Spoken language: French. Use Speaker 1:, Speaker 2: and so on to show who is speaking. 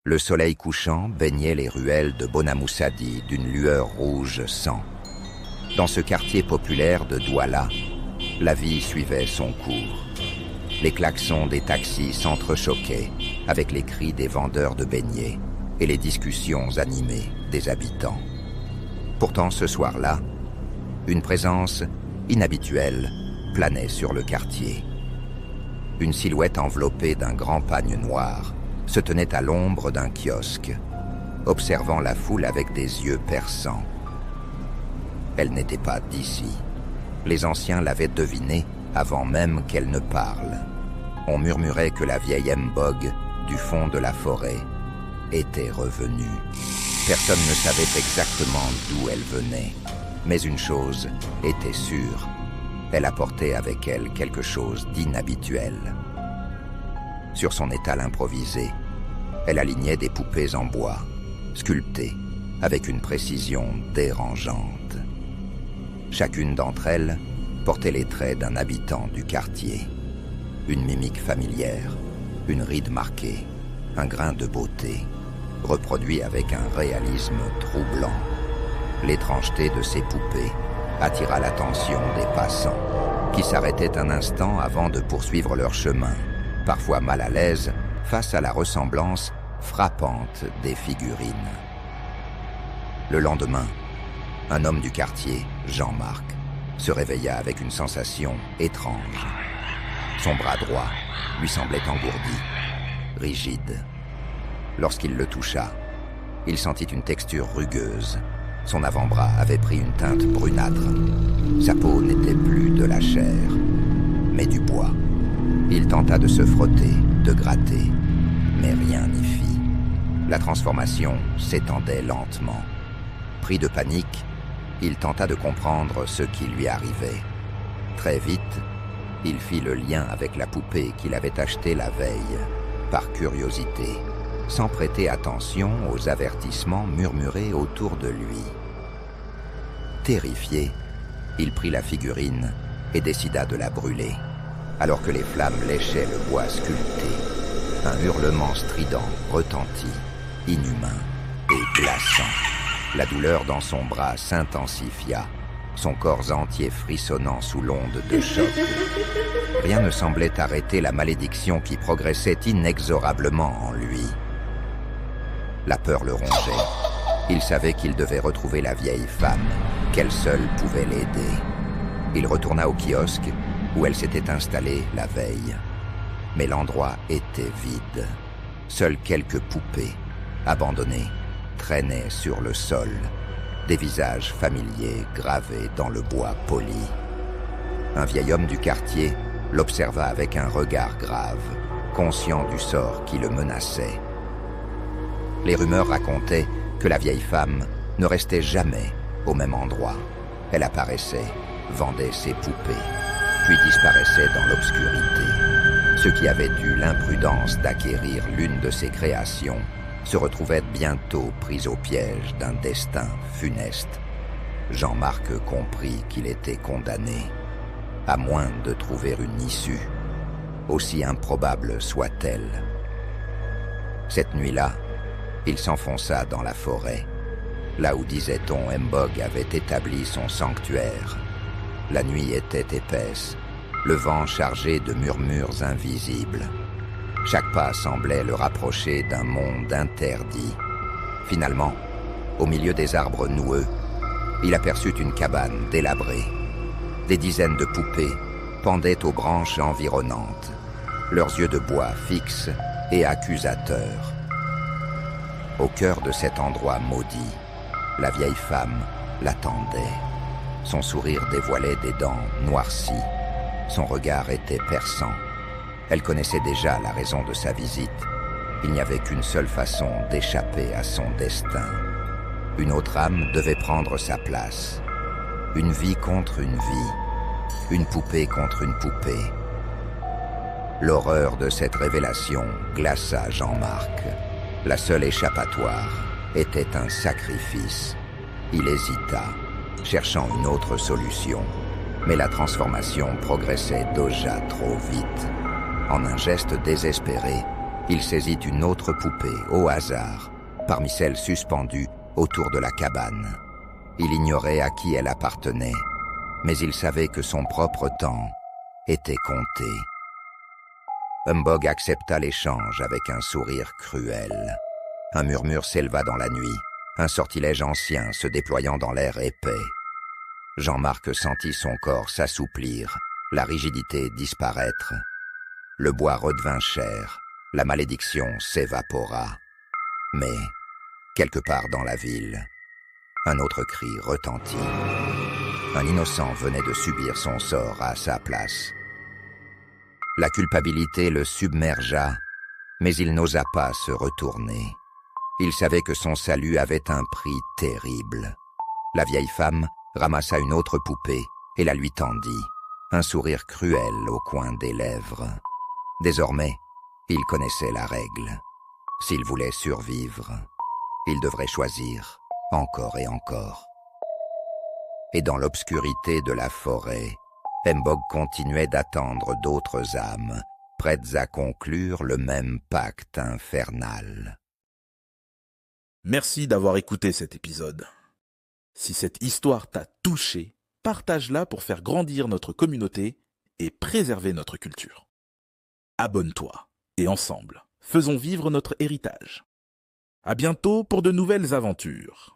Speaker 1: Le soleil couchant baignait les ruelles de Bonamoussadi d'une lueur rouge sang. Dans ce quartier populaire de Douala, la vie suivait son cours. Les klaxons des taxis s'entrechoquaient avec les cris des vendeurs de beignets et les discussions animées des habitants. Pourtant, ce soir-là, une présence inhabituelle planait sur le quartier. Une silhouette enveloppée d'un grand pagne noir se tenait à l'ombre d'un kiosque, observant la foule avec des yeux perçants. Elle n'était pas d'ici. Les anciens l'avaient devinée avant même qu'elle ne parle. On murmurait que la vieille Mbog, du fond de la forêt, était revenue. Personne ne savait exactement d'où elle venait, mais une chose était sûre. Elle apportait avec elle quelque chose d'inhabituel. Sur son étal improvisé, elle alignait des poupées en bois, sculptées avec une précision dérangeante. Chacune d'entre elles portait les traits d'un habitant du quartier. Une mimique familière, une ride marquée, un grain de beauté, reproduit avec un réalisme troublant. L'étrangeté de ces poupées attira l'attention des passants, qui s'arrêtaient un instant avant de poursuivre leur chemin, parfois mal à l'aise face à la ressemblance frappante des figurines. Le lendemain, un homme du quartier, Jean-Marc, se réveilla avec une sensation étrange. Son bras droit lui semblait engourdi, rigide. Lorsqu'il le toucha, il sentit une texture rugueuse. Son avant-bras avait pris une teinte brunâtre. Sa peau n'était plus de la chair, mais du bois. Il tenta de se frotter, de gratter, mais rien n'y fit. La transformation s'étendait lentement. Pris de panique, il tenta de comprendre ce qui lui arrivait. Très vite, il fit le lien avec la poupée qu'il avait achetée la veille, par curiosité, sans prêter attention aux avertissements murmurés autour de lui. Terrifié, il prit la figurine et décida de la brûler. Alors que les flammes léchaient le bois sculpté, un hurlement strident retentit, inhumain et glaçant. La douleur dans son bras s'intensifia, son corps entier frissonnant sous l'onde de choc. Rien ne semblait arrêter la malédiction qui progressait inexorablement en lui. La peur le rongeait. Il savait qu'il devait retrouver la vieille femme, qu'elle seule pouvait l'aider. Il retourna au kiosque où elle s'était installée la veille. Mais l'endroit était vide. Seules quelques poupées, abandonnées, traînaient sur le sol, des visages familiers gravés dans le bois poli. Un vieil homme du quartier l'observa avec un regard grave, conscient du sort qui le menaçait. Les rumeurs racontaient que la vieille femme ne restait jamais au même endroit. Elle apparaissait, vendait ses poupées, puis disparaissait dans l'obscurité. Ceux qui avaient eu l'imprudence d'acquérir l'une de ses créations se retrouvaient bientôt pris au piège d'un destin funeste. Jean-Marc comprit qu'il était condamné, à moins de trouver une issue, aussi improbable soit-elle. Cette nuit-là, il s'enfonça dans la forêt, là où, disait-on, Mbog avait établi son sanctuaire. La nuit était épaisse, le vent chargé de murmures invisibles. Chaque pas semblait le rapprocher d'un monde interdit. Finalement, au milieu des arbres noueux, il aperçut une cabane délabrée. Des dizaines de poupées pendaient aux branches environnantes, leurs yeux de bois fixes et accusateurs. Au cœur de cet endroit maudit, la vieille femme l'attendait. Son sourire dévoilait des dents noircies. Son regard était perçant. Elle connaissait déjà la raison de sa visite. Il n'y avait qu'une seule façon d'échapper à son destin. Une autre âme devait prendre sa place. Une vie contre une vie. Une poupée contre une poupée. L'horreur de cette révélation glaça Jean-Marc. La seule échappatoire était un sacrifice. Il hésita, cherchant une autre solution. Mais la transformation progressait déjà trop vite. En un geste désespéré, Il saisit une autre poupée au hasard, parmi celles suspendues autour de la cabane. Il ignorait à qui elle appartenait, mais il savait que son propre temps était compté. Humbug accepta l'échange avec un sourire cruel. Un murmure s'éleva dans la nuit, un sortilège ancien se déployant dans l'air épais. Jean-Marc sentit son corps s'assouplir, la rigidité disparaître. Le bois redevint cher, la malédiction s'évapora. Mais, quelque part dans la ville, un autre cri retentit. Un innocent venait de subir son sort à sa place. La culpabilité le submergea, mais il n'osa pas se retourner. Il savait que son salut avait un prix terrible. La vieille femme ramassa une autre poupée et la lui tendit, un sourire cruel au coin des lèvres. Désormais, il connaissait la règle. S'il voulait survivre, il devrait choisir encore et encore. Et dans l'obscurité de la forêt, Humbug continuait d'attendre d'autres âmes, prêtes à conclure le même pacte infernal.
Speaker 2: Merci d'avoir écouté cet épisode. Si cette histoire t'a touché, partage-la pour faire grandir notre communauté et préserver notre culture. Abonne-toi et ensemble, faisons vivre notre héritage. À bientôt pour de nouvelles aventures.